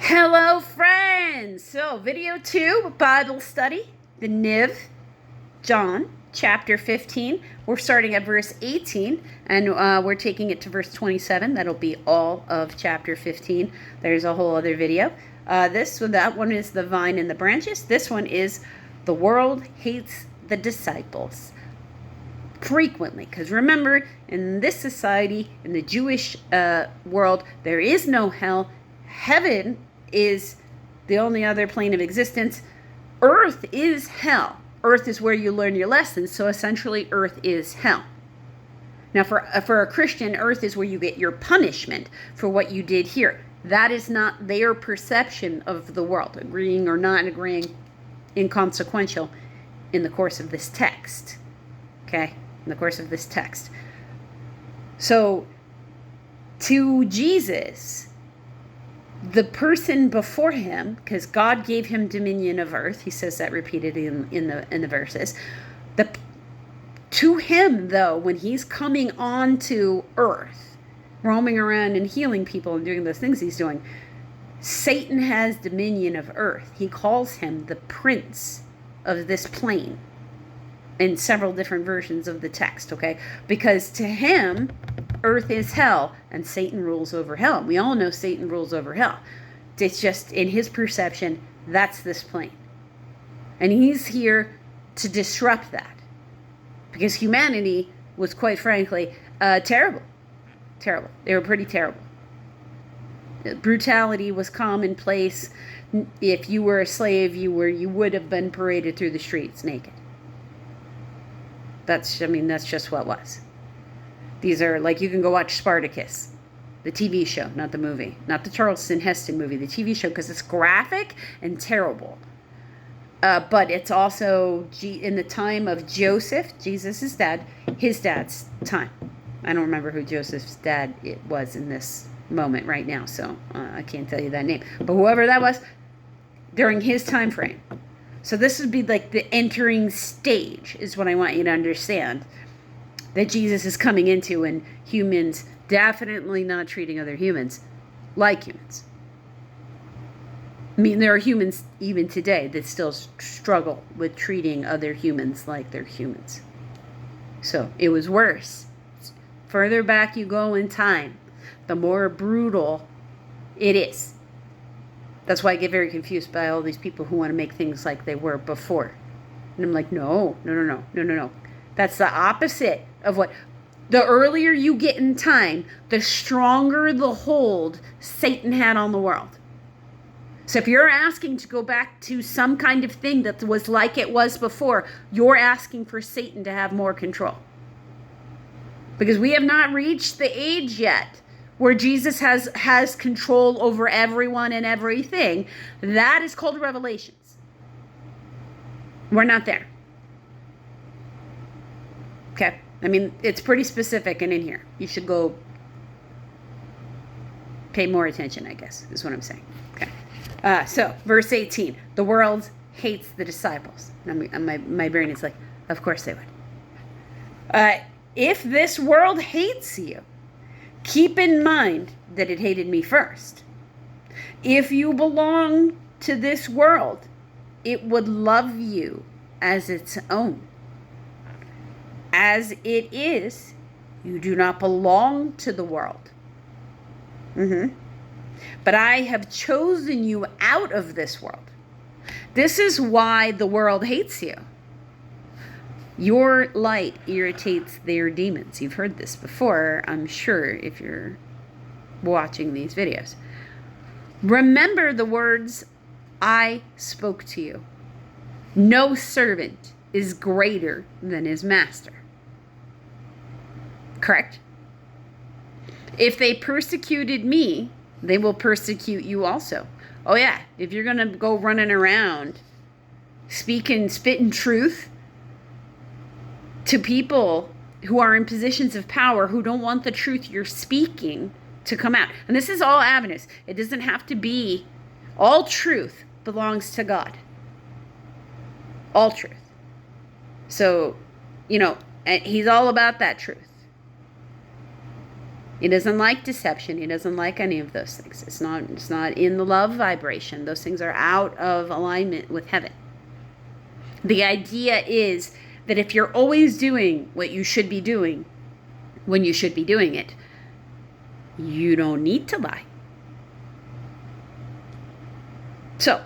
Hello, friends. So, video 2, Bible study, the NIV John, chapter 15. We're starting at verse 18, and we're taking it to verse 27. That'll be all of chapter 15. There's a whole other video. That one is the vine and the branches. This one is the world hates the disciples. Frequently, because remember, in this society, in the Jewish world, there is no hell. Heaven is the only other plane of existence. Earth is hell. Earth is where you learn your lessons, so essentially earth is hell. Now for a Christian, earth is where you get your punishment for what you did here. That is not their perception of the world. Agreeing or not agreeing, inconsequential in the course of this text. Okay? In the course of this text. So, to Jesus, the person before him, because God gave him dominion of earth, he says that repeatedly in the verses. To him, though, when he's coming onto earth, roaming around and healing people and doing those things he's doing, Satan has dominion of earth. He calls him the prince of this plane in several different versions of the text, okay? Because to him, earth is hell, and Satan rules over hell. We all know Satan rules over hell. It's just, in his perception, that's this plane. And he's here to disrupt that. Because humanity was, quite frankly, terrible. Terrible. They were pretty terrible. Brutality was commonplace. If you were a slave, you would have been paraded through the streets naked. That's just what it was. These are, like, you can go watch Spartacus, the TV show, not the movie. Not the Charleston Heston movie, the TV show, because it's graphic and terrible. But it's also in the time of Joseph, Jesus' dad, his dad's time. I don't remember who Joseph's dad it was in this moment right now, so I can't tell you that name. But whoever that was, during his time frame. So this would be like the entering stage, is what I want you to understand, that Jesus is coming into, and humans definitely not treating other humans like humans. I mean, there are humans even today that still struggle with treating other humans like they're humans. So it was worse. Further back you go in time, the more brutal it is. That's why I get very confused by all these people who want to make things like they were before. And I'm like, no. That's the opposite of what... The earlier you get in time, the stronger the hold Satan had on the world. So if you're asking to go back to some kind of thing that was like it was before, you're asking for Satan to have more control. Because we have not reached the age yet where Jesus has control over everyone and everything. That is called Revelations. We're not there. Okay? I mean, it's pretty specific and in here. You should go pay more attention, I guess, is what I'm saying. Okay. So, verse 18. The world hates the disciples. My brain is like, of course they would. If this world hates you, keep in mind that it hated me first. If you belong to this world, it would love you as its own. As it is, you do not belong to the world. But I have chosen you out of this world. This is why the world hates you. Your light irritates their demons. You've heard this before, I'm sure, if you're watching these videos. Remember the words I spoke to you. No servant is greater than his master. Correct? If they persecuted me, they will persecute you also. Oh yeah, if you're going to go running around spitting truth to people who are in positions of power who don't want the truth you're speaking to come out. And this is all avenues. It doesn't have to be... All truth belongs to God. All truth. So, he's all about that truth. He doesn't like deception. He doesn't like any of those things. It's not in the love vibration. Those things are out of alignment with heaven. The idea is that if you're always doing what you should be doing when you should be doing it, you don't need to lie. So,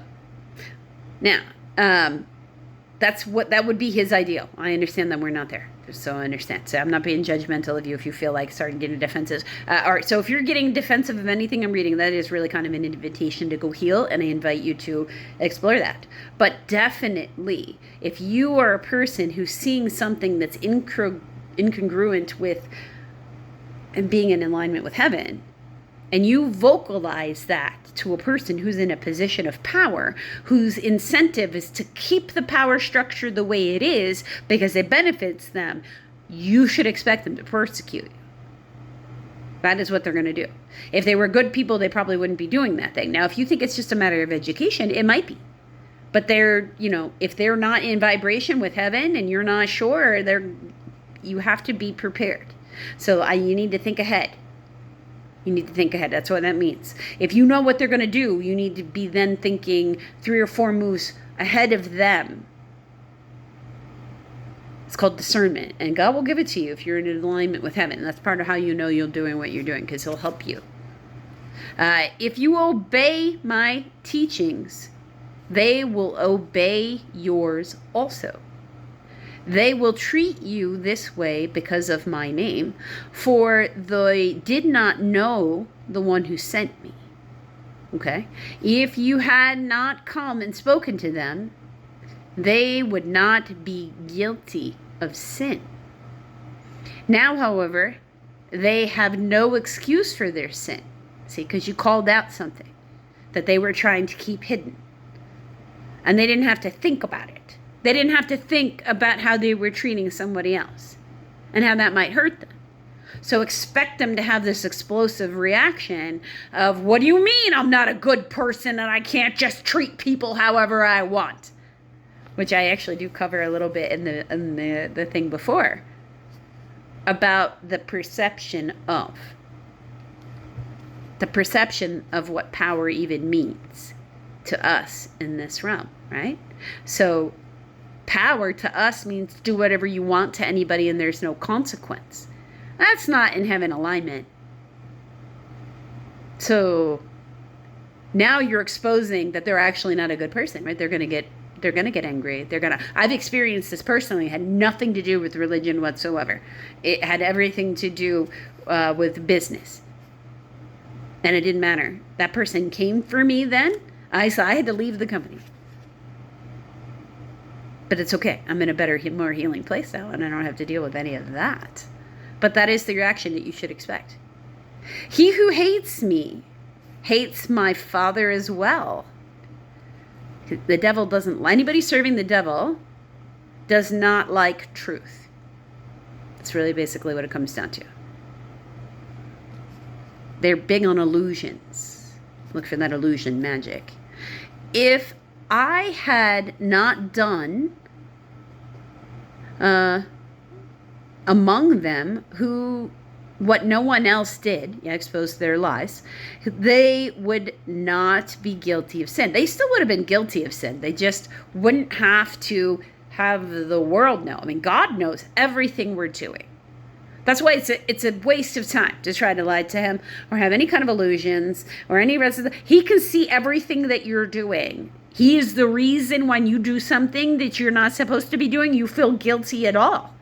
now, that would be his ideal. I understand that we're not there, just so I understand. So I'm not being judgmental of you if you feel like starting getting defensive. All right, so if you're getting defensive of anything I'm reading, that is really kind of an invitation to go heal, and I invite you to explore that. But definitely, if you are a person who's seeing something that's incongruent with and being in alignment with heaven, and you vocalize that to a person who's in a position of power, whose incentive is to keep the power structure the way it is because it benefits them, you should expect them to persecute you. That is what they're going to do. If they were good people, they probably wouldn't be doing that thing. Now, if you think it's just a matter of education, it might be. But they're, if they're not in vibration with heaven and you're not sure, you have to be prepared. So you need to think ahead. You need to think ahead. That's what that means. If you know what they're going to do, you need to be then thinking 3 or 4 moves ahead of them. It's called discernment. And God will give it to you if you're in alignment with heaven. That's part of how you know you're doing what you're doing, because He'll help you. If you obey my teachings, they will obey yours also. They will treat you this way because of my name, for they did not know the one who sent me. Okay? If you had not come and spoken to them, they would not be guilty of sin. Now, however, they have no excuse for their sin. See, because you called out something that they were trying to keep hidden. And they didn't have to think about it. They didn't have to think about how they were treating somebody else and how that might hurt them. So expect them to have this explosive reaction of, what do you mean I'm not a good person and I can't just treat people however I want? Which I actually do cover a little bit in the thing before about the perception of what power even means to us in this realm, right? So power to us means do whatever you want to anybody and there's no consequence. That's not in heaven alignment. So now you're exposing that they're actually not a good person, right? They're going to get angry. I've experienced this personally. It had nothing to do with religion whatsoever. It had everything to do with business. And it didn't matter. That person came for me then. I had to leave the company. But it's okay. I'm in a better, more healing place now, and I don't have to deal with any of that. But that is the reaction that you should expect. He who hates me hates my Father as well. The devil doesn't, anybody serving the devil does not like truth. That's really basically what it comes down to. They're big on illusions. Look for that illusion magic. If I had not done among them what no one else did, exposed their lies, they would not be guilty of sin. They still would have been guilty of sin. They just wouldn't have to have the world know. I mean, God knows everything we're doing. That's why it's a waste of time to try to lie to Him or have any kind of illusions or any rest of the. He can see everything that you're doing. He is the reason when you do something that you're not supposed to be doing, you feel guilty at all.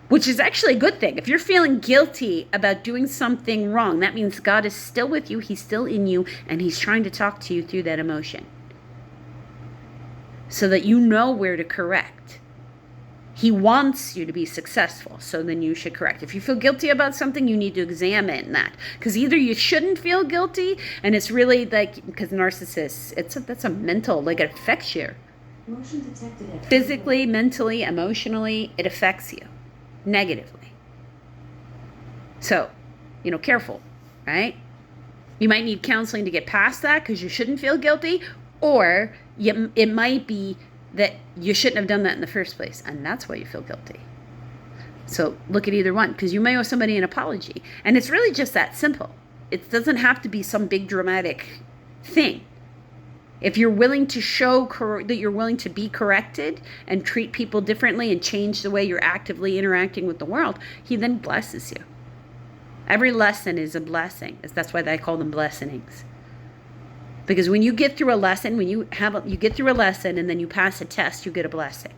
Which is actually a good thing. If you're feeling guilty about doing something wrong, that means God is still with you, He's still in you, and He's trying to talk to you through that emotion. So that you know where to correct. He wants you to be successful, so then you should correct. If you feel guilty about something, you need to examine that. Because either you shouldn't feel guilty, and it's really like, because narcissists, that's a mental, like it affects you. Motion detected. Physically, mentally, emotionally, it affects you negatively. So, careful, right? You might need counseling to get past that because you shouldn't feel guilty, or it might be that you shouldn't have done that in the first place, and that's why you feel guilty. So look at either one, because you may owe somebody an apology. And it's really just that simple. It doesn't have to be some big dramatic thing. If you're willing to show that you're willing to be corrected and treat people differently and change the way you're actively interacting with the world, he then blesses you. Every lesson is a blessing. That's why they call them blessings. Because when you get through a lesson, you get through a lesson and then you pass a test, you get a blessing.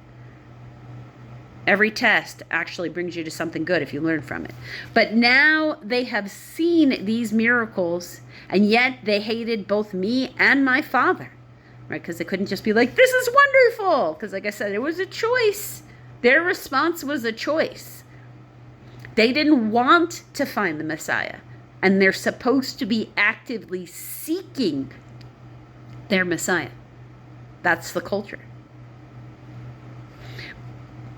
Every test actually brings you to something good if you learn from it. But now they have seen these miracles, and yet they hated both me and my Father, right? Because they couldn't just be like, this is wonderful. Because like I said, it was a choice. Their response was a choice. They didn't want to find the Messiah, and they're supposed to be actively seeking their Messiah. That's the culture.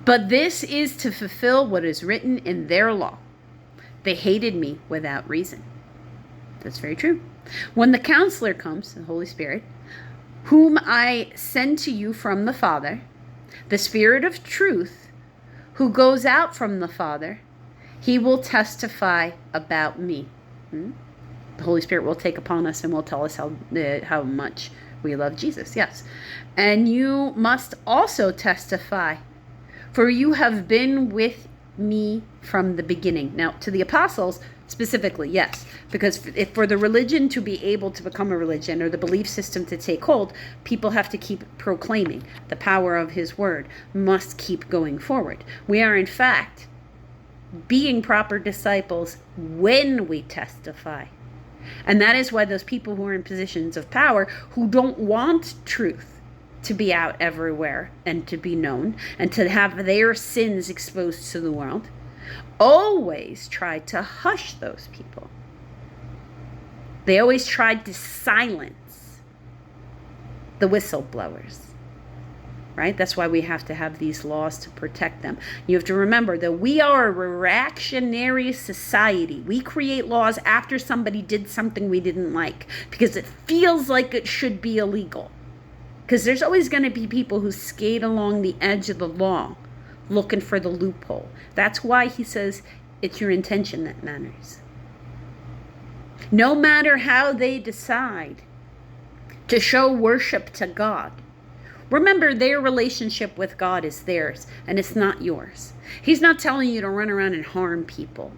But this is to fulfill what is written in their law. They hated me without reason. That's very true. When the counselor comes, the Holy Spirit, whom I send to you from the Father, the Spirit of truth, who goes out from the Father, he will testify about me. The Holy Spirit will take upon us and will tell us how much we love Jesus. Yes. And you must also testify, for you have been with me from the beginning. Now, to the apostles specifically, yes, because if for the religion to be able to become a religion or the belief system to take hold, people have to keep proclaiming the power of his word, must keep going forward. We are, in fact, being proper disciples when we testify. And that is why those people who are in positions of power, who don't want truth to be out everywhere and to be known and to have their sins exposed to the world, always tried to hush those people. They always tried to silence the whistleblowers, right? That's why we have to have these laws to protect them. You have to remember that we are a reactionary society. We create laws after somebody did something we didn't like because it feels like it should be illegal. Because there's always going to be people who skate along the edge of the law looking for the loophole. That's why he says it's your intention that matters. No matter how they decide to show worship to God, remember their relationship with God is theirs and it's not yours. He's not telling you to run around and harm people.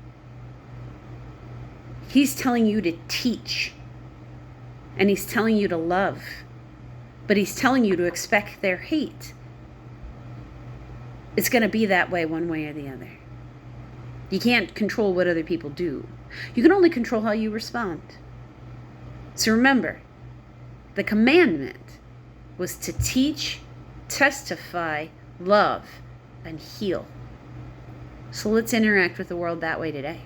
He's telling you to teach. And he's telling you to love. But he's telling you to expect their hate. It's going to be that way one way or the other. You can't control what other people do. You can only control how you respond. So remember, the commandment was to teach, testify, love, and heal. So let's interact with the world that way today.